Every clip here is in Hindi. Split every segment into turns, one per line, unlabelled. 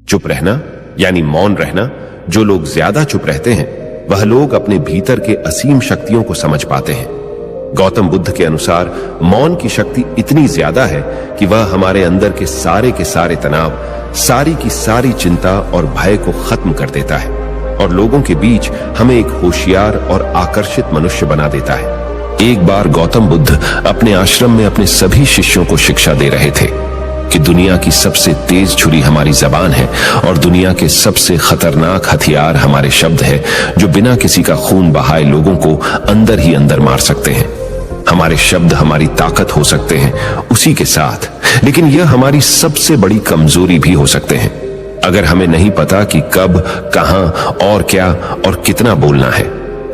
चुप रहना यानी मौन रहना। जो लोग ज्यादा चुप रहते हैं वह लोग अपने भीतर के असीम शक्तियों को समझ पाते हैं। गौतम बुद्ध के अनुसार मौन की शक्ति इतनी ज्यादा है कि वह हमारे अंदर के सारे तनाव, सारी की सारी चिंता और भय को खत्म कर देता है और लोगों के बीच हमें एक होशियार और आकर्षित मनुष्य बना देता है। एक बार गौतम बुद्ध अपने आश्रम में अपने सभी शिष्यों को शिक्षा दे रहे थे कि दुनिया की सबसे तेज छुरी हमारी जबान है और दुनिया के सबसे खतरनाक हथियार हमारे शब्द है, जो बिना किसी का खून बहाए लोगों को अंदर ही अंदर मार सकते हैं। हमारे शब्द हमारी ताकत हो सकते हैं उसी के साथ, लेकिन यह हमारी सबसे बड़ी कमजोरी भी हो सकते हैं अगर हमें नहीं पता कि कब, कहां और क्या और कितना बोलना है।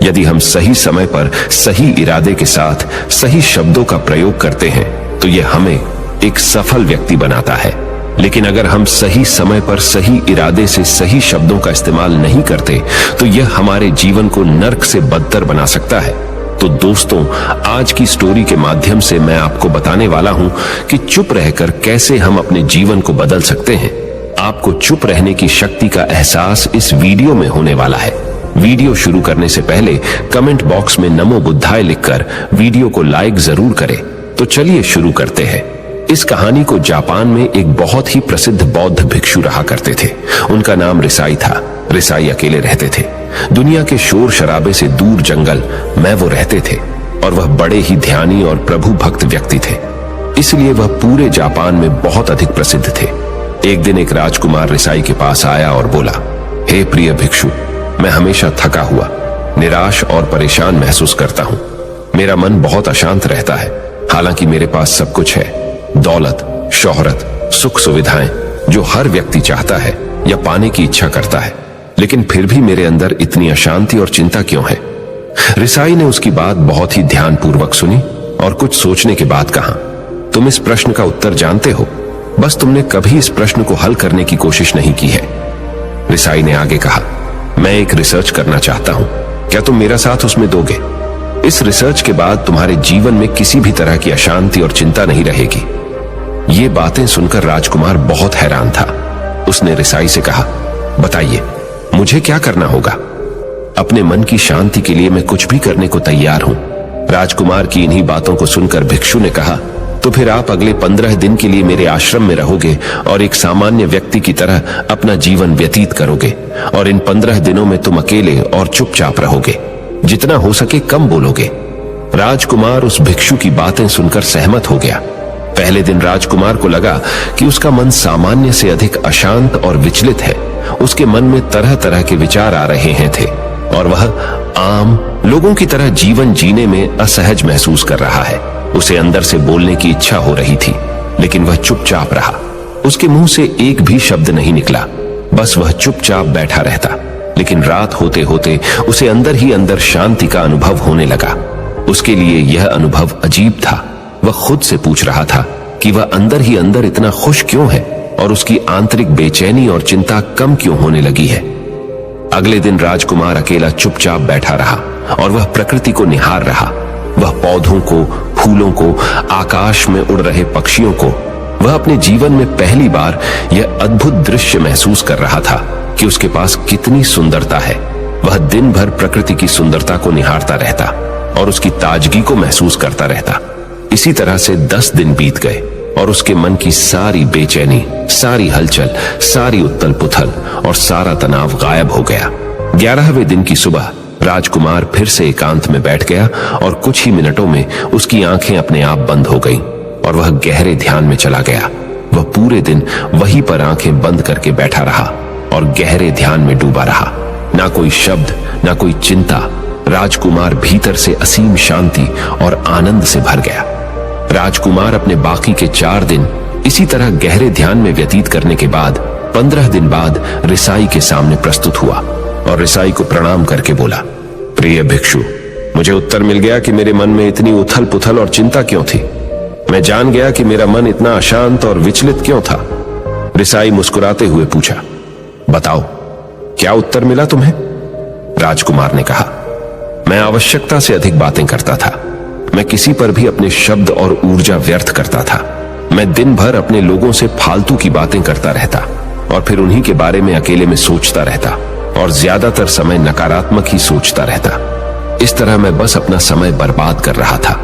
यदि हम सही समय पर सही इरादे के साथ सही शब्दों का प्रयोग करते हैं तो यह हमें एक सफल व्यक्ति बनाता है। लेकिन अगर हम सही समय पर सही इरादे से सही शब्दों का इस्तेमाल नहीं करते तो यह हमारे जीवन को नर्क से बदतर बना सकता है। तो दोस्तों, आज की स्टोरी के माध्यम से मैं आपको बताने वाला हूं कि चुप रहकर कैसे हम अपने जीवन को बदल सकते हैं। आपको चुप रहने की शक्ति का एहसास इस वीडियो में होने वाला है। वीडियो शुरू करने से पहले कमेंट बॉक्स में नमो बुद्धाय लिखकर वीडियो को लाइक जरूर करें। तो चलिए शुरू करते हैं। इस कहानी को जापान में एक बहुत ही प्रसिद्ध बौद्ध भिक्षु रहा करते थे। उनका नाम रिसाई था। रिसाई अकेले रहते थे। दुनिया के शोर शराबे से दूर जंगल में वो रहते थे और वह बड़े ही ध्यानी और प्रभु भक्त व्यक्ति थे, इसलिए वह पूरे जापान में बहुत अधिक प्रसिद्ध थे। एक दिन एक राजकुमार रिसाई के पास आया और बोला, हे प्रिय भिक्षु, मैं हमेशा थका हुआ, निराश और परेशान महसूस करता हूँ। मेरा मन बहुत अशांत रहता है। हालांकि मेरे पास सब कुछ है, दौलत, शोहरत, सुख सुविधाएं जो हर व्यक्ति चाहता है या पाने की इच्छा करता है, लेकिन फिर भी मेरे अंदर इतनी अशांति और चिंता क्यों है? रिसाई ने उसकी बात बहुत ही ध्यानपूर्वक सुनी और कुछ सोचने के बाद कहा, तुम इस प्रश्न का उत्तर जानते हो, बस तुमने कभी इस प्रश्न को हल करने की कोशिश नहीं की है। रिसाई ने आगे कहा, मैं एक रिसर्च करना चाहता हूं, क्या तुम मेरा साथ उसमें दोगे? इस रिसर्च के बाद तुम्हारे जीवन में किसी भी तरह की अशांति और चिंता नहीं रहेगी। ये बातें सुनकर राजकुमार बहुत हैरान था। उसने रिसाई से कहा, बताइए मुझे क्या करना होगा? अपने मन की शांति के लिए मैं कुछ भी करने को तैयार हूं। राजकुमार की इन्हीं बातों को सुनकर भिक्षु ने कहा, तो फिर आप अगले 15 दिन के लिए मेरे आश्रम में रहोगे और एक सामान्य व्यक्ति की तरह अपना जीवन व्यतीत करोगे और इन 15 दिनों में तुम अकेले और चुपचाप रहोगे, जितना हो सके कम बोलोगे। राजकुमार उस भिक्षु की बातें सुनकर सहमत हो गया। पहले दिन राजकुमार को लगा कि उसका मन सामान्य से अधिक अशांत और विचलित है। उसके मन में तरह तरह के विचार आ रहे हैं थे और वह आम लोगों की तरह जीवन जीने में असहज महसूस कर रहा है। उसे अंदर से बोलने की इच्छा हो रही थी, लेकिन वह चुपचाप रहा। उसके मुंह से एक भी शब्द नहीं निकला, बस वह चुपचाप बैठा रहता। लेकिन रात होते होते उसे अंदर ही अंदर शांति का अनुभव होने लगा। उसके लिए यह अनुभव अजीब था। वह खुद से पूछ रहा था कि वह अंदर ही अंदर इतना खुश क्यों है और उसकी आंतरिक बेचैनी और चिंता कम क्यों होने लगी है। अगले दिन राजकुमार अकेला चुपचाप बैठा रहा और वह प्रकृति को निहार रहा। वह पौधों को, फूलों को, आकाश में उड़ रहे पक्षियों को, वह अपने जीवन में पहली बार यह अद्भुत दृश्य महसूस कर रहा था कि उसके पास कितनी सुंदरता है। वह दिन भर प्रकृति की सुंदरता को निहारता रहता और उसकी ताजगी को महसूस करता रहता। इसी तरह से 10 दिन बीत गए और उसके मन की सारी बेचैनी, सारी हलचल, सारी उथल पुथल और सारा तनाव गायब हो गया। 11वें दिन की सुबह राजकुमार फिर से एकांत में बैठ गया और कुछ ही मिनटों में उसकी आंखें अपने आप बंद हो गईं और वह गहरे ध्यान में चला गया। वह पूरे दिन वहीं पर आंखें बंद करके बैठा रहा और गहरे ध्यान में डूबा रहा। ना कोई शब्द, ना कोई चिंता। राजकुमार भीतर से असीम शांति और आनंद से भर गया। राजकुमार अपने बाकी के 4 दिन इसी तरह गहरे ध्यान में व्यतीत करने के बाद 15 दिन बाद रिसाई के सामने प्रस्तुत हुआ और रिसाई को प्रणाम करके बोला, प्रिय भिक्षु, मुझे उत्तर मिल गया कि मेरे मन में इतनी उथल पुथल और चिंता क्यों थी। मैं जान गया कि मेरा मन इतना अशांत और विचलित क्यों था। रिसाई मुस्कुराते हुए पूछा, बताओ क्या उत्तर मिला तुम्हें? राजकुमार ने कहा, मैं आवश्यकता से अधिक बातें करता था। मैं किसी पर भी अपने शब्द और ऊर्जा व्यर्थ करता था। मैं दिन भर अपने लोगों से फालतू की बातें करता रहता और फिर उन्हीं के बारे में अकेले में सोचता रहता और ज्यादातर समय नकारात्मक ही सोचता रहता। इस तरह मैं बस अपना समय बर्बाद कर रहा था।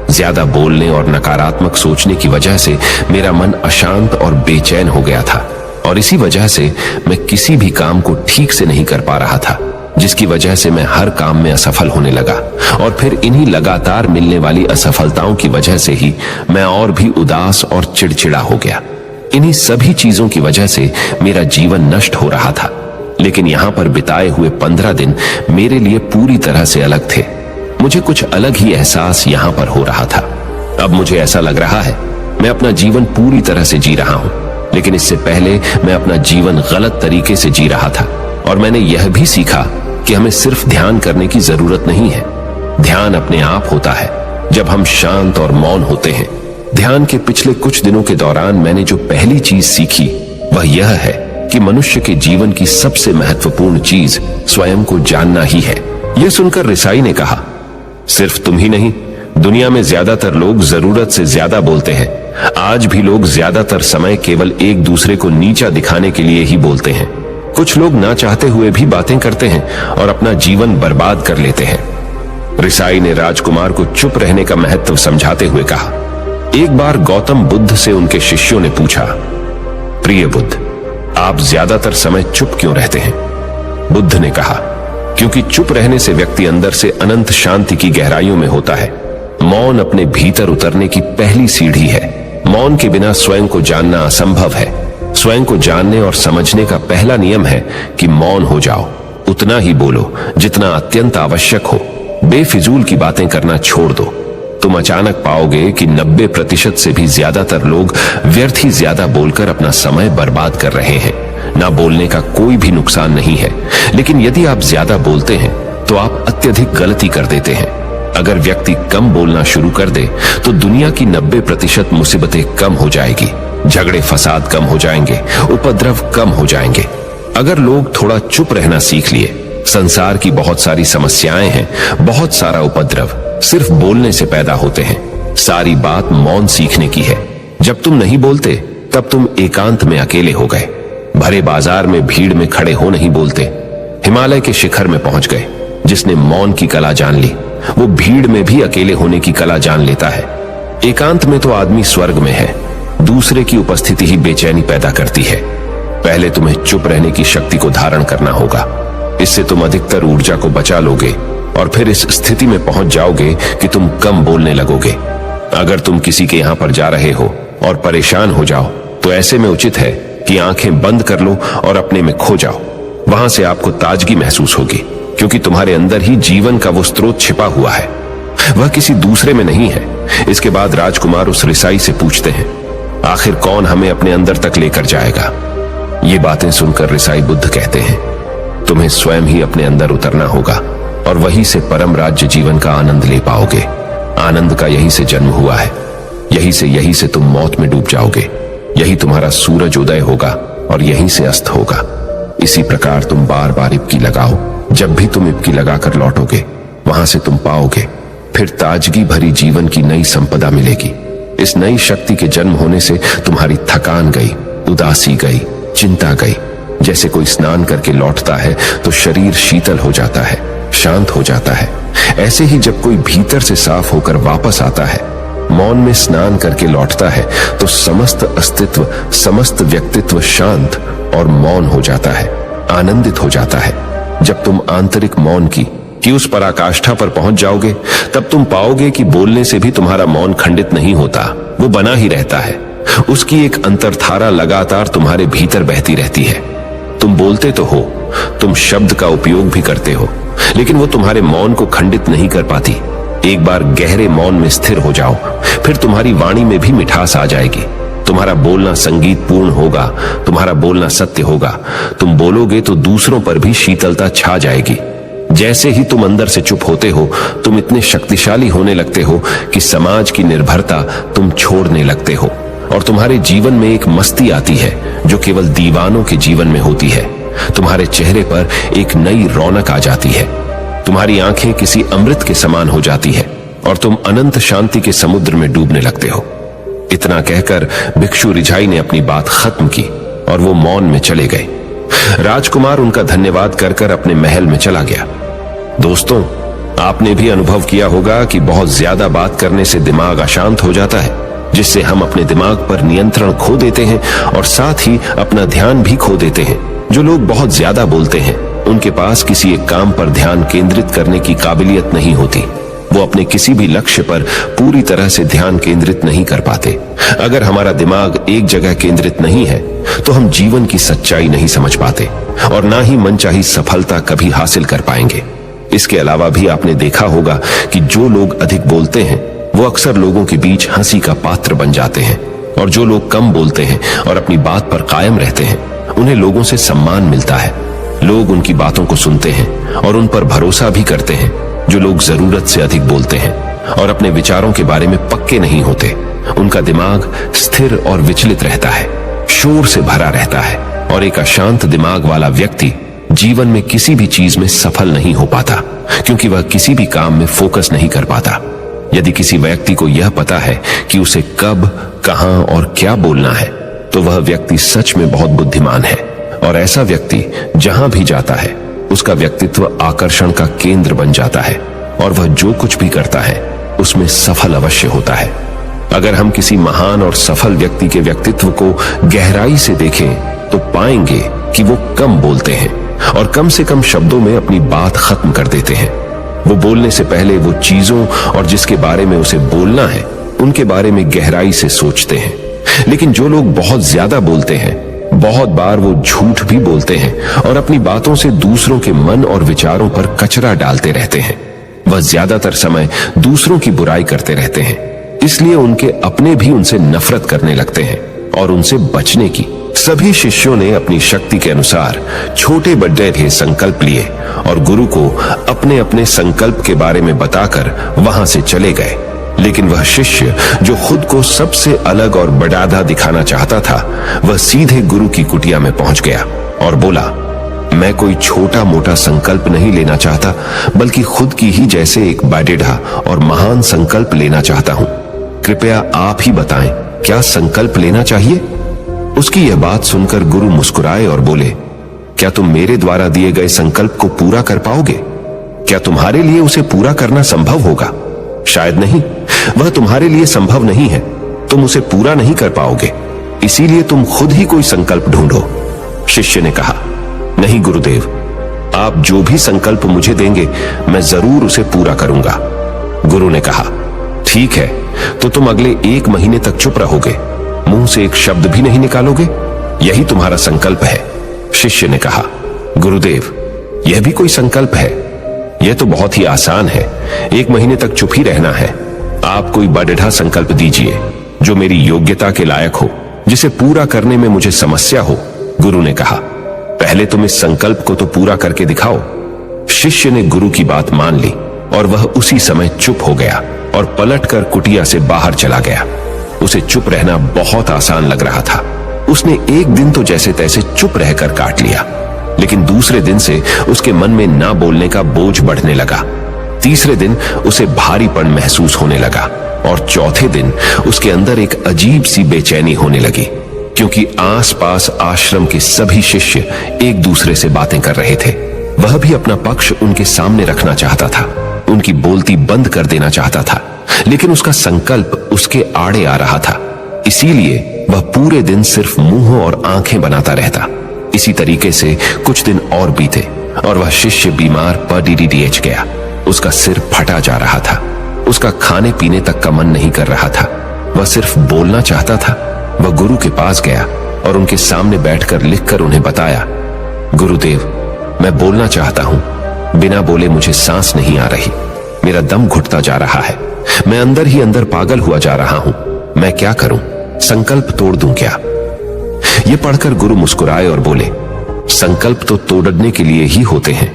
ज्यादा बोलने और नकारात्मक सोचने की वजह से मेरा मन अशांत और बेचैन हो गया था और इसी वजह से मैं किसी भी काम को ठीक से नहीं कर पा रहा था, जिसकी वजह से मैं हर काम में असफल होने लगा। और फिर इन्हीं लगातार मिलने वाली असफलताओं की वजह से ही मैं और भी उदास और चिड़चिड़ा हो गया। इन्हीं सभी चीजों की वजह से मेरा जीवन नष्ट हो रहा था। लेकिन यहां पर बिताए हुए 15 दिन मेरे लिए पूरी तरह से अलग थे। मुझे कुछ अलग ही एहसास यहां पर हो रहा था। अब मुझे ऐसा लग रहा है मैं अपना जीवन पूरी तरह से जी रहा हूं, लेकिन इससे पहले मैं अपना जीवन गलत तरीके से जी रहा था। और मैंने यह भी सीखा कि हमें सिर्फ ध्यान करने की जरूरत नहीं है। ध्यान अपने आप होता है जब हम शांत और मौन होते हैं। ध्यान के पिछले कुछ दिनों के दौरान मैंने जो पहली चीज सीखी वह यह है कि मनुष्य के जीवन की सबसे महत्वपूर्ण चीज स्वयं को जानना ही है। यह सुनकर रिसाई ने कहा, सिर्फ तुम ही नहीं, दुनिया में ज्यादातर लोग जरूरत से ज्यादा बोलते हैं। आज भी लोग ज्यादातर समय केवल एक दूसरे को नीचा दिखाने के लिए ही बोलते हैं। कुछ लोग ना चाहते हुए भी बातें करते हैं और अपना जीवन बर्बाद कर लेते हैं। रिसाई ने राजकुमार को चुप रहने का महत्व समझाते हुए कहा। एक बार गौतम बुद्ध से उनके शिष्यों ने पूछा, प्रिय बुद्ध, आप ज्यादातर समय चुप क्यों रहते हैं? बुद्ध ने कहा, क्योंकि चुप रहने से व्यक्ति अंदर से अनंत शांति की गहराइयों में होता है। मौन अपने भीतर उतरने की पहली सीढ़ी है। मौन के बिना स्वयं को जानना असंभव है। स्वयं को जानने और समझने का पहला नियम है कि मौन हो जाओ। उतना ही बोलो जितना अत्यंत आवश्यक हो। बेफिजूल की बातें करना छोड़ दो। तुम अचानक पाओगे कि 90% से भी ज्यादातर लोग व्यर्थ ही ज्यादा बोलकर अपना समय बर्बाद कर रहे हैं। ना बोलने का कोई भी नुकसान नहीं है, लेकिन यदि आप ज्यादा बोलते हैं तो आप अत्यधिक गलती कर देते हैं। अगर व्यक्ति कम बोलना शुरू कर दे तो दुनिया की 90% मुसीबतें कम हो जाएगी, झगड़े फसाद कम हो जाएंगे, उपद्रव कम हो जाएंगे। अगर लोग थोड़ा चुप रहना सीख लिए, संसार की बहुत सारी समस्याएं हैं, बहुत सारा उपद्रव सिर्फ बोलने से पैदा होते हैं। सारी बात मौन सीखने की है। जब तुम नहीं बोलते तब तुम एकांत में अकेले हो गए। भरे बाजार में भीड़ में खड़े हो नहीं बोलते। हिमालय के शिखर में पहुंच गए। जिसने मौन की कला जान ली वो भीड़ में भी अकेले होने की कला जान लेता है। एकांत में तो आदमी स्वर्ग में है। दूसरे की उपस्थिति ही बेचैनी पैदा करती है। पहले तुम्हें चुप रहने की शक्ति को धारण करना होगा। इससे तुम अधिकतर ऊर्जा को बचा लोगे और फिर इस स्थिति में पहुंच जाओगे कि तुम कम बोलने लगोगे। अगर तुम किसी के यहां पर जा रहे हो और परेशान हो जाओ तो ऐसे में उचित है कि आंखें बंद कर लो और अपने में खो जाओ। वहां से आपको ताजगी महसूस होगी, क्योंकि तुम्हारे अंदर ही जीवन का वो स्रोत छिपा हुआ है। वह किसी दूसरे में नहीं है। इसके बाद राजकुमार उस रिसाई से पूछते हैं, आखिर कौन हमें अपने अंदर तक लेकर जाएगा? ये बातें सुनकर रिसाई बुद्ध कहते हैं, तुम्हें स्वयं ही अपने अंदर उतरना होगा और वहीं से परम राज्य जीवन का आनंद ले पाओगे। आनंद का यहीं से जन्म हुआ है। यहीं से तुम मौत में डूब जाओगे। यही तुम्हारा सूरज उदय होगा और यहीं से अस्त होगा। इसी प्रकार तुम बार बार इबकी लगाओ। जब भी तुम इबकी लगाकर लौटोगे वहां से तुम पाओगे फिर ताजगी भरी जीवन की नई संपदा मिलेगी। इस नई शक्ति के जन्म होने से तुम्हारी थकान गई, उदासी गई, चिंता गई। जैसे कोई स्नान करके लौटता है तो शरीर शीतल हो जाता है, शांत हो जाता है। ऐसे ही जब कोई भीतर से साफ होकर वापस आता है, मौन में स्नान करके लौटता है, तो समस्त अस्तित्व, समस्त व्यक्तित्व शांत और मौन हो जाता है, आनंदित हो जाता है। जब तुम आंतरिक मौन की उस पराकाष्ठा पर पहुंच जाओगे तब तुम पाओगे कि बोलने से भी तुम्हारा मौन खंडित नहीं होता, वो बना ही रहता है। उसकी एक अंतर्धारा लगातार तुम्हारे भीतर बहती रहती है। तुम बोलते तो हो, तुम शब्द का उपयोग भी करते हो, लेकिन वो तुम्हारे मौन को खंडित नहीं कर पाती। एक बार गहरे मौन में स्थिर हो जाओ, फिर तुम्हारी वाणी में भी मिठास आ जाएगी। तुम्हारा बोलना संगीत पूर्ण होगा, तुम्हारा बोलना सत्य होगा। तुम बोलोगे तो दूसरों पर भी शीतलता छा जाएगी। जैसे ही तुम अंदर से चुप होते हो, तुम इतने शक्तिशाली होने लगते हो कि समाज की निर्भरता तुम छोड़ने लगते हो और तुम्हारे जीवन में एक मस्ती आती है जो केवल दीवानों के जीवन में होती है। तुम्हारे चेहरे पर एक नई रौनक आ जाती है। तुम्हारी आंखें किसी अमृत के समान हो जाती है और तुम अनंत शांति के समुद्र में डूबने लगते हो। इतना कहकर भिक्षु रिझाई ने अपनी बात खत्म की और वो मौन में चले गए। राजकुमार उनका धन्यवाद कर कर अपने महल में चला गया। दोस्तों, आपने भी अनुभव किया होगा कि बहुत ज्यादा बात करने से दिमाग अशांत हो जाता है, जिससे हम अपने दिमाग पर नियंत्रण खो देते हैं और साथ ही अपना ध्यान भी खो देते हैं। जो लोग बहुत ज्यादा बोलते हैं, उनके पास किसी एक काम पर ध्यान केंद्रित करने की काबिलियत नहीं होती। वो अपने किसी भी लक्ष्य पर पूरी तरह से ध्यान केंद्रित नहीं कर पाते। अगर हमारा दिमाग एक जगह केंद्रित नहीं है, तो हम जीवन की सच्चाई नहीं समझ पाते और ना ही मनचाही सफलता कभी हासिल कर पाएंगे। इसके अलावा भी आपने देखा होगा कि जो लोग अधिक बोलते हैं, वो अक्सर लोगों के बीच हंसी का पात्र बन जाते हैं, और जो लोग कम बोलते हैं और अपनी बात पर कायम रहते हैं, उन्हें लोगों से सम्मान मिलता है। लोग उनकी बातों को सुनते हैं और उन पर भरोसा भी करते हैं। जो लोग जरूरत से अधिक बोलते हैं और अपने विचारों के बारे में पक्के नहीं होते, उनका दिमाग स्थिर और विचलित रहता है, शोर से भरा रहता है, और एक अशांत दिमाग वाला व्यक्ति जीवन में किसी भी चीज में सफल नहीं हो पाता, क्योंकि वह किसी भी काम में फोकस नहीं कर पाता। यदि किसी व्यक्ति को यह पता है कि उसे कब, कहां और क्या बोलना है, तो वह व्यक्ति सच में बहुत बुद्धिमान है, और ऐसा व्यक्ति जहां भी जाता है, उसका व्यक्तित्व आकर्षण का केंद्र बन जाता है, और वह जो कुछ भी करता है उसमें सफल अवश्य होता है। अगर हम किसी महान और सफल व्यक्ति के व्यक्तित्व को गहराई से देखें, तो पाएंगे कि वो कम बोलते हैं और कम से कम शब्दों में अपनी बात खत्म कर देते हैं। वो बोलने से पहले वो चीजों और जिसके बारे में उसे बोलना है, उनके बारे में गहराई से सोचते हैं। लेकिन जो लोग बहुत ज्यादा बोलते हैं, बहुत बार वो झूठ भी बोलते हैं और अपनी बातों से दूसरों के मन और विचारों पर कचरा डालते रहते हैं। वह ज्यादातर समय दूसरों की बुराई करते रहते हैं, इसलिए उनके अपने भी उनसे नफरत करने लगते हैं और उनसे बचने की। सभी शिष्यों ने अपनी शक्ति के अनुसार छोटे बड़े थे संकल्प लिए और गुरु को अपने अपने संकल्प के बारे में बताकर वहां से चले गए। लेकिन वह शिष्य जो खुद को सबसे अलग और बड़ादा दिखाना चाहता था, वह सीधे गुरु की कुटिया में पहुंच गया और बोला, मैं कोई छोटा मोटा संकल्प नहीं लेना चाहता, बल्कि खुद की ही जैसे एक बड़ेढ़ा और महान संकल्प लेना चाहता हूं। कृपया आप ही बताएं, क्या संकल्प लेना चाहिए? उसकी यह बात सुनकर गुरु मुस्कुराए और बोले, क्या तुम मेरे द्वारा दिए गए संकल्प को पूरा कर पाओगे? क्या तुम्हारे लिए उसे पूरा करना संभव होगा? शायद नहीं। वह तुम्हारे लिए संभव नहीं है, तुम उसे पूरा नहीं कर पाओगे, इसीलिए तुम खुद ही कोई संकल्प ढूंढो। शिष्य ने कहा, नहीं गुरुदेव, आप जो भी संकल्प मुझे देंगे, मैं जरूर उसे पूरा करूंगा। गुरु ने कहा, ठीक है, तो तुम अगले 1 महीने तक चुप रहोगे, मुंह से एक शब्द भी नहीं निकालोगे, यही तुम्हारा संकल्प है। शिष्य ने कहा, गुरुदेव, यह भी कोई संकल्प है? यह तो बहुत ही आसान है, 1 महीने तक चुप ही रहना है। आप कोई बड़ेढ़ा संकल्प दीजिए जो मेरी योग्यता के लायक हो, जिसे पूरा करने में मुझे समस्या हो। गुरु ने कहा, पहले तुम इस संकल्प को तो पूरा करके दिखाओ। शिष्य ने गुरु की बात मान ली और वह उसी समय चुप हो गया और पलटकर कुटिया से बाहर चला गया। उसे चुप रहना बहुत आसान लग रहा था। उसने एक दिन तो जैसे तैसे चुप रहकर काट लिया, लेकिन दूसरे दिन से उसके मन में ना बोलने का बोझ बढ़ने लगा। तीसरे दिन उसे भारीपन महसूस होने लगा और चौथे दिन उसके अंदर एक अजीब सी बेचैनी होने लगी, क्योंकि आसपास आश्रम के सभी शिष्य एक दूसरे से बातें कर रहे थे। वह भी अपना पक्ष उनके सामने रखना चाहता था, उनकी बोलती बंद कर देना चाहता था, लेकिन उसका संकल्प उसके आड़े आ रहा था। इसीलिए वह पूरे दिन सिर्फ मुंह और आंखें बनाता रहता। इसी तरीके से कुछ दिन और बीते और वह शिष्य बीमार पड़ीडीएच गया। उसका सिर फटा जा रहा था, उसका खाने पीने तक का मन नहीं कर रहा था, वह सिर्फ बोलना चाहता था। वह गुरु के पास गया और उनके सामने बैठकर लिखकर उन्हें बताया, गुरुदेव, मैं बोलना चाहता हूं, बिना बोले मुझे सांस नहीं आ रही, मेरा दम घुटता जा रहा है, मैं अंदर ही अंदर पागल हुआ जा रहा हूं, मैं क्या करूं? संकल्प तोड़ दूं क्या? यह पढ़कर गुरु मुस्कुराए और बोले, संकल्प तो तोड़ने के लिए ही होते हैं,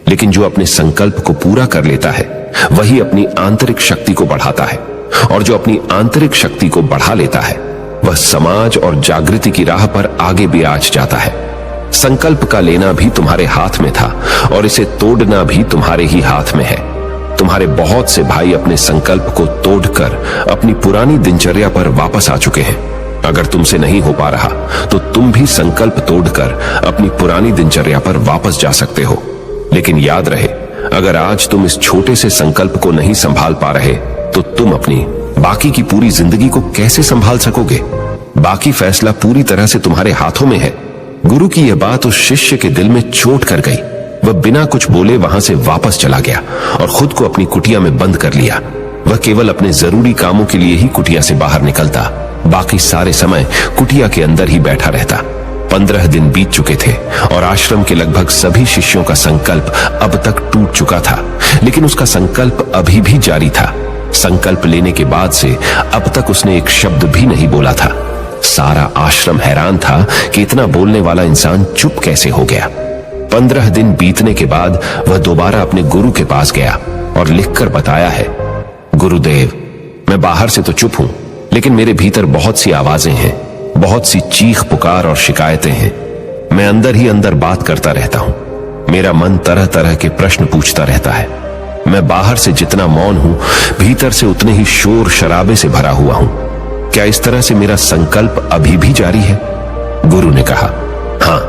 लेकिन जो अपने संकल्प को पूरा कर लेता है, वही अपनी आंतरिक शक्ति को बढ़ाता है, और जो अपनी आंतरिक शक्ति को बढ़ा लेता है, वह समाज और जागृति की राह पर आगे भी आज जाता है। संकल्प का लेना भी तुम्हारे हाथ में था और इसे तोड़ना भी तुम्हारे ही हाथ में है। तुम्हारे बहुत से भाई अपने संकल्प को तोड़कर अपनी पुरानी दिनचर्या पर वापस आ चुके हैं। अगर तुमसे नहीं हो पा रहा तो तुम भी संकल्प तोड़कर अपनी पुरानी दिनचर्या पर वापस जा सकते हो। लेकिन याद रहे, अगर आज तुम इस छोटे से संकल्प को नहीं संभाल पा रहे तो तुम अपनी बाकी की पूरी जिंदगी को कैसे संभाल सकोगे? बाकी फैसला पूरी तरह से तुम्हारे हाथों में है। गुरु की यह बात उस शिष्य के दिल में चोट कर गई। वह बिना कुछ बोले वहां से वापस चला गया और खुद को अपनी कुटिया में बंद कर लिया। वह केवल अपने जरूरी कामों के लिए ही कुटिया से बाहर निकलता, बाकी सारे समय कुटिया के अंदर ही बैठा रहता। 15 दिन बीत चुके थे और आश्रम के लगभग सभी शिष्यों का संकल्प अब तक टूट चुका था, लेकिन उसका संकल्प अभी भी जारी था। संकल्प लेने के बाद से अब तक उसने एक शब्द भी नहीं बोला था। सारा आश्रम हैरान था कि इतना बोलने वाला इंसान चुप कैसे हो गया। 15 दिन बीतने के बाद वह दोबारा अपने गुरु के पास गया और लिखकर बताया है, गुरुदेव, मैं बाहर से तो चुप हूं, लेकिन मेरे भीतर बहुत सी आवाजें हैं, बहुत सी चीख पुकार और शिकायतें हैं। मैं अंदर ही अंदर बात करता रहता हूं। मेरा मन तरह तरह के प्रश्न पूछता रहता है। मैं बाहर से जितना मौन हूं, भीतर से उतने ही शोर शराबे से भरा हुआ हूं। क्या इस तरह से मेरा संकल्प अभी भी जारी है? गुरु ने कहा, हाँ,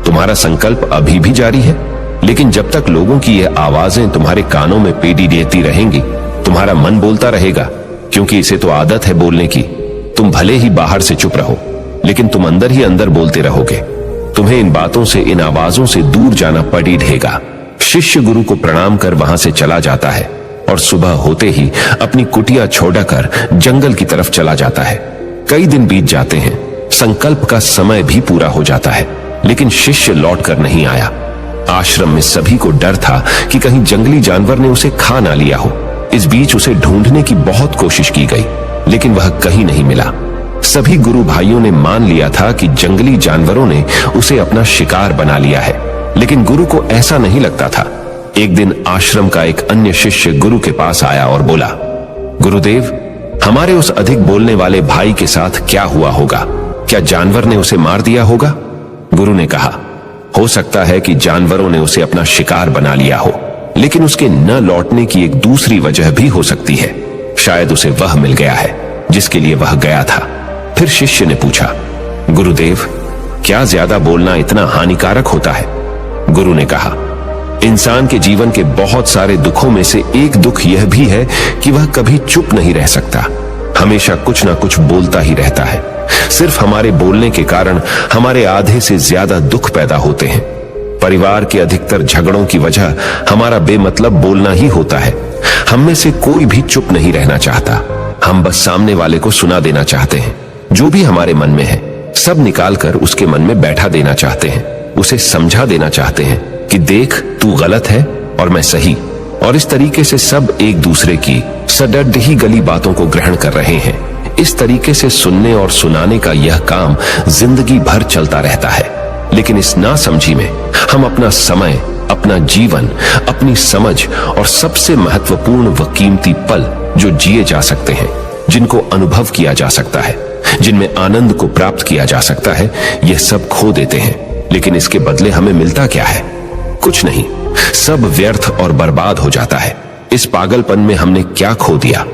तुम्हारा संकल्प अभी भी जारी है, लेकिन जब तक लोगों की ये आवाजें तुम्हारे कानों में पेटी देती रहेंगी, तुम्हारा मन बोलता रहेगा, क्योंकि इसे तो आदत है बोलने की। तुम भले ही बाहर से चुप रहो, लेकिन तुम अंदर ही अंदर बोलते रहोगे। तुम्हें इन बातों से, इन आवाजों से दूर जाना पड़ी रहेगा। शिष्य गुरु को प्रणाम कर वहां से चला जाता है और सुबह होते ही अपनी कुटिया छोड़कर जंगल की तरफ चला जाता है। कई दिन बीत जाते हैं, संकल्प का समय भी पूरा हो जाता है, लेकिन शिष्य लौट कर नहीं आया। आश्रम में सभी को डर था कि कहीं जंगली जानवर ने उसे खा ना लिया हो। इस बीच उसे ढूंढने की बहुत कोशिश की गई, लेकिन वह कहीं नहीं मिला। सभी गुरु भाइयों ने मान लिया था कि जंगली जानवरों ने उसे अपना शिकार बना लिया है, लेकिन गुरु को ऐसा नहीं लगता था। एक दिन आश्रम का एक अन्य शिष्य गुरु के पास आया और बोला, गुरुदेव, हमारे उस अधिक बोलने वाले भाई के साथ क्या हुआ होगा? क्या जानवर ने उसे मार दिया होगा? गुरु ने कहा, हो सकता है कि जानवरों ने उसे अपना शिकार बना लिया हो, लेकिन उसके न लौटने की एक दूसरी वजह भी हो सकती है। शायद उसे वह मिल गया है जिसके लिए वह गया था। फिर शिष्य ने पूछा, गुरुदेव, क्या ज्यादा बोलना इतना हानिकारक होता है? गुरु ने कहा, इंसान के जीवन के बहुत सारे दुखों में से एक दुख यह भी है कि वह कभी चुप नहीं रह सकता, हमेशा कुछ ना कुछ बोलता ही रहता है। सिर्फ हमारे बोलने के कारण हमारे आधे से ज्यादा दुख पैदा होते हैं। परिवार के अधिकतर झगड़ों की वजह हमारा बेमतलब बोलना ही होता है। हम में से कोई भी चुप नहीं रहना चाहता। हम बस सामने वाले को सुना देना चाहते हैं। जो भी हमारे मन में है सब निकालकर उसके मन में बैठा देना चाहते हैं। उसे समझा देना चाहते हैं कि देख, तू गलत है और मैं सही। और इस तरीके से सब एक दूसरे की सडड ही गली बातों को ग्रहण कर रहे हैं। इस तरीके से सुनने और सुनाने का यह काम जिंदगी भर चलता रहता है। लेकिन इस नासमझी में हम अपना समय, अपना जीवन, अपनी समझ और सबसे महत्वपूर्ण व कीमती पल जो जिए जा सकते हैं, जिनको अनुभव किया जा सकता है, जिनमें आनंद को प्राप्त किया जा सकता है, यह सब खो देते हैं। लेकिन इसके बदले हमें मिलता क्या है? कुछ नहीं, सब व्यर्थ और बर्बाद हो जाता है। इस पागलपन में हमने क्या खो दिया?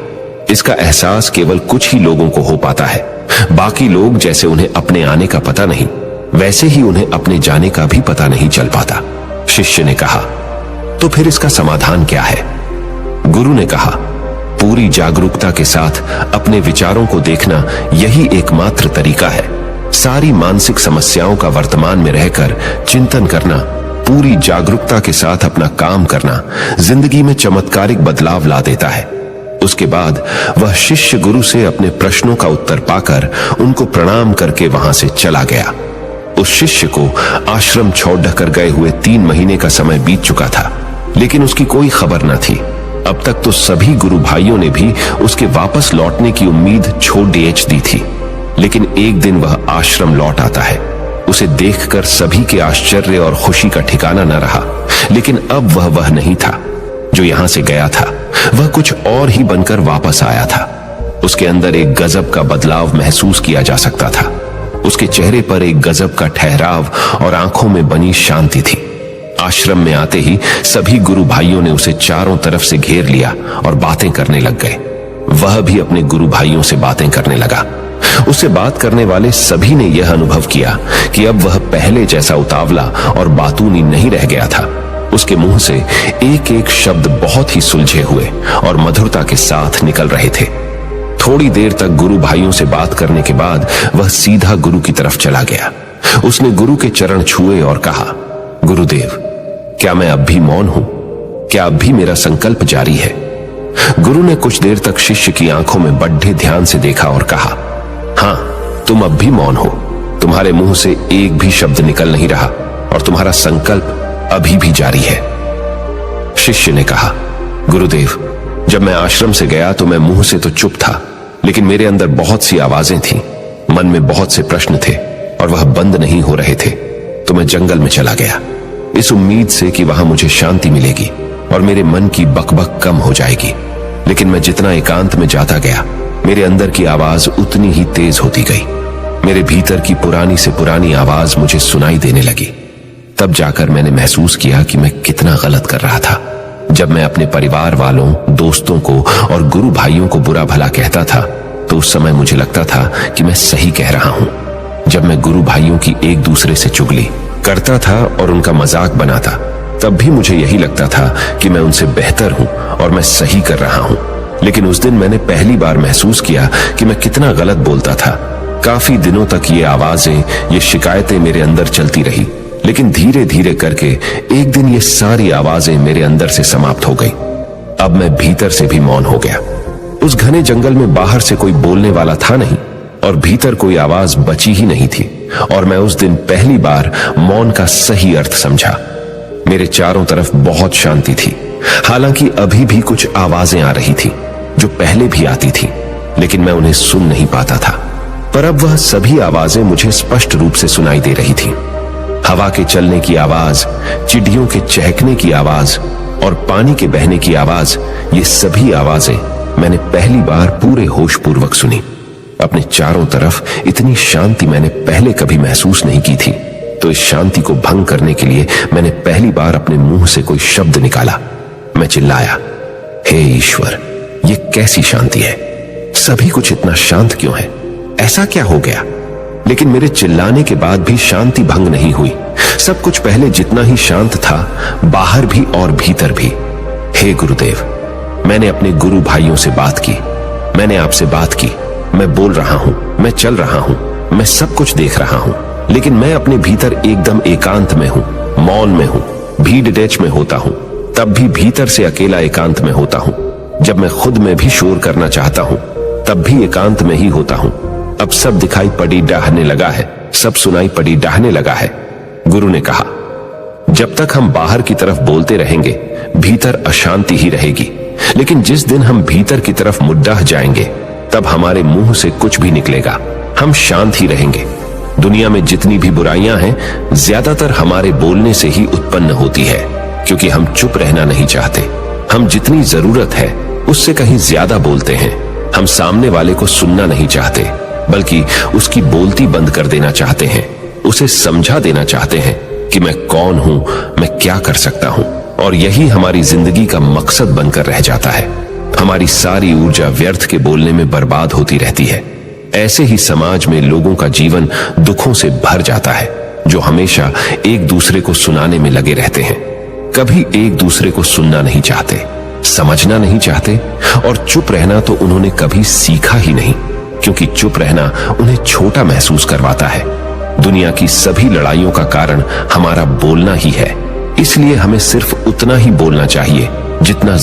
इसका एहसास केवल कुछ ही लोगों को हो पाता है। बाकी लोग जैसे उन्हें अपने आने का पता नहीं, वैसे ही उन्हें अपने जाने का भी पता नहीं चल पाता। शिष्य ने कहा, तो फिर इसका समाधान क्या है? गुरु ने कहा, पूरी जागरूकता के साथ अपने विचारों को देखना यही एकमात्र तरीका है। सारी मानसिक समस्याओं का वर्तमान में रहकर चिंतन करना, पूरी जागरूकता के साथ अपना काम करना जिंदगी में चमत्कारिक बदलाव ला देता है। उसके बाद वह शिष्य गुरु से अपने प्रश्नों का उत्तर पाकर उनको प्रणाम करके वहां से चला गया। उस शिष्य को आश्रम छोड़ कर गए हुए 3 महीने का समय बीत चुका था, लेकिन उसकी कोई खबर न थी। अब तक तो सभी गुरु भाइयों ने भी उसके वापस लौटने की उम्मीद छोड़ दी थी। लेकिन एक दिन वह आश्रम लौट आता है। उसे देखकर सभी के आश्चर्य और खुशी का ठिकाना न रहा। लेकिन अब वह नहीं था जो यहां से गया था, वह कुछ और ही बनकर वापस आया था। उसके अंदर एक गजब का बदलाव महसूस किया जा सकता था। उसके चेहरे पर एक गजब का ठहराव और आंखों में बनी शांति थी। आश्रम में आते ही सभी गुरु भाइयों ने उसे चारों तरफ से घेर लिया और बातें करने लग गए। वह भी अपने गुरु भाइयों से बातें करने लगा। उससे बात करने वाले सभी ने यह अनुभव किया कि अब वह पहले जैसा उतावला और बातूनी नहीं रह गया था। उसके मुंह से एक एक शब्द बहुत ही सुलझे हुए और मधुरता के साथ निकल रहे थे। थोड़ी देर तक गुरु भाइयों से बात करने के बाद वह सीधा गुरु की तरफ चला गया। उसने गुरु के चरण छुए और कहा, गुरुदेव, क्या मैं अब भी मौन हूं? क्या अब भी मेरा संकल्प जारी है? गुरु ने कुछ देर तक शिष्य की आंखों में बड्ढे ध्यान से देखा और कहा, हां, तुम अब भी मौन हो। तुम्हारे मुंह से एक भी शब्द निकल नहीं रहा और तुम्हारा संकल्प अभी भी जारी है। शिष्य ने कहा, गुरुदेव, जब मैं आश्रम से गया तो मैं मुंह से तो चुप था, लेकिन मेरे अंदर बहुत सी आवाजें थीं, मन में बहुत से प्रश्न थे और वह बंद नहीं हो रहे थे। तो मैं जंगल में चला गया, इस उम्मीद से कि वहां मुझे शांति मिलेगी और मेरे मन की बकबक कम हो जाएगी। लेकिन मैं जितना एकांत में जाता गया, मेरे अंदर की आवाज उतनी ही तेज होती गई। मेरे भीतर की पुरानी से पुरानी आवाज मुझे सुनाई देने लगी। तब जाकर मैंने महसूस किया कि मैं कितना गलत कर रहा था। जब मैं अपने परिवार वालों, दोस्तों को और गुरु भाइयों को बुरा भला कहता था, तो उस समय मुझे लगता था कि मैं सही कह रहा हूं। जब मैं गुरु भाइयों की एक दूसरे से चुगली करता था और उनका मजाक बनाता, तब भी मुझे यही लगता था कि मैं उनसे बेहतर हूं और मैं सही कर रहा हूं। लेकिन उस दिन मैंने पहली बार महसूस किया कि मैं कितना गलत बोलता था। काफी दिनों तक ये आवाजें, ये शिकायतें मेरे अंदर चलती रही, लेकिन धीरे धीरे करके एक दिन ये सारी आवाजें मेरे अंदर से समाप्त हो गई। अब मैं भीतर से भी मौन हो गया। उस घने जंगल में बाहर से कोई बोलने वाला था नहीं और भीतर कोई आवाज बची ही नहीं थी, और मैं उस दिन पहली बार मौन का सही अर्थ समझा। मेरे चारों तरफ बहुत शांति थी। हालांकि अभी भी कुछ आवाजें आ रही थी जो पहले भी आती थी, लेकिन मैं उन्हें सुन नहीं पाता था। पर अब वह सभी आवाजें मुझे स्पष्ट रूप से सुनाई दे रही थी। हवा के चलने की आवाज, चिड़ियों के चहकने की आवाज और पानी के बहने की आवाज, ये सभी आवाजें मैंने पहली बार पूरे होशपूर्वक सुनी। अपने चारों तरफ इतनी शांति मैंने पहले कभी महसूस नहीं की थी। तो इस शांति को भंग करने के लिए मैंने पहली बार अपने मुंह से कोई शब्द निकाला। मैं चिल्लाया, हे ईश्वर, ये कैसी शांति है? सभी कुछ इतना शांत क्यों है? ऐसा क्या हो गया? लेकिन मेरे चिल्लाने के बाद भी शांति भंग नहीं हुई। सब कुछ पहले जितना ही शांत था, बाहर भी और भीतर भी। हे गुरुदेव, मैंने अपने गुरु भाइयों से बात की, मैंने आपसे बात की। मैं बोल रहा हूं, मैं चल रहा हूं, मैं सब कुछ देख रहा हूं, लेकिन मैं अपने भीतर एकदम एकांत में हूं, मौन में हूं। भीड़ डेच में होता हूं, तब भी भीतर से अकेला एकांत में होता हूं। जब मैं खुद में भी शोर करना चाहता हूं, तब भी एकांत में ही होता हूं। अब सब दिखाई पड़ी डाहने लगा है, सब सुनाई पड़ी डाहने लगा है। गुरु ने कहा, जब तक हम बाहर की तरफ बोलते रहेंगे, भीतर अशांति ही रहेगी। लेकिन जिस दिन हम भीतर की तरफ मुड्डाह जाएंगे, तब हमारे मुंह से कुछ भी निकलेगा, हम शांत ही रहेंगे। दुनिया में जितनी भी बुराइयां हैं, ज्यादातर हमारे बोलने से ही उत्पन्न होती है, क्योंकि हम चुप रहना नहीं चाहते। हम जितनी जरूरत है उससे कहीं ज्यादा बोलते हैं। हम सामने वाले को सुनना नहीं चाहते, बल्कि उसकी बोलती बंद कर देना चाहते हैं। उसे समझा देना चाहते हैं कि मैं कौन हूं, मैं क्या कर सकता हूं। और यही हमारी जिंदगी का मकसद बनकर रह जाता है। हमारी सारी ऊर्जा व्यर्थ के बोलने में बर्बाद होती रहती है। ऐसे ही समाज में लोगों का जीवन दुखों से भर जाता है, जो हमेशा एक दूसरे को सुनाने में लगे रहते हैं। कभी एक दूसरे को सुनना नहीं चाहते, समझना नहीं चाहते, और चुप रहना तो उन्होंने कभी सीखा ही नहीं, क्योंकि चुप रहना उन्हें छोटा महसूस करवाता है। दुनिया की सभी लड़ाइयों का कारण हमारा बोलना ही है। इसलिए हमें सिर्फ उतना ही बोलना चाहिए जितना